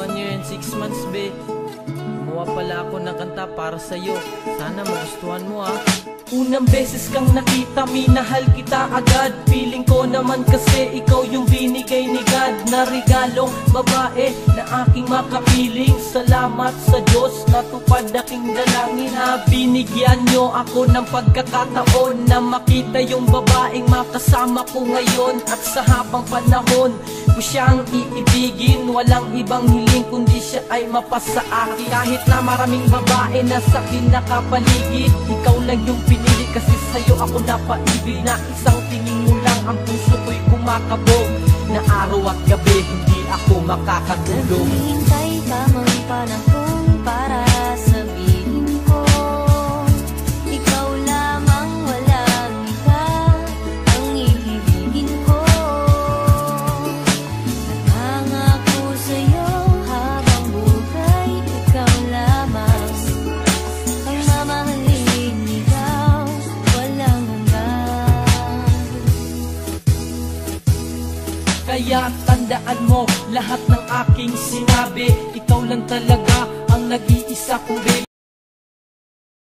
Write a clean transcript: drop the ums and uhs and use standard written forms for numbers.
1 year and 6 months, be. Gumawa pala ako ng kanta para sa'yo. Sana magustuhan mo, ah. Unang beses kang nakita, minahal kita agad. Feeling ko naman kasi ikaw yung binigay ni God na regalong babae na aking makapiling. Salamat sa Diyos, natupad aking dalangin na binigyan nyo ako ng pagkakataon na makita yung babaeng makasama ko ngayon. At sa habang panahon ko siyang iibigin, walang ibang hiling kundi siya ay mapasa akin. Kahit na maraming babae na sa akin nakapaligid, ikaw lang yung pinili kasi sa'yo ako napaibig. Na isang tingin mo lang ang puso ko'y kumakabog, na araw at gabi hindi ako makakatulog. Naghihintay ka mang panahon para sabihin ko, ikaw lamang, walang iba ang iibigin ko. Nangangako sa'yo habang buhay, ikaw lamang ang mamahalin, ikaw walang hanggan. Kaya tandaan mo lahat ng aking sinabi, ikaw lang talaga ang nag-iisa kong babe.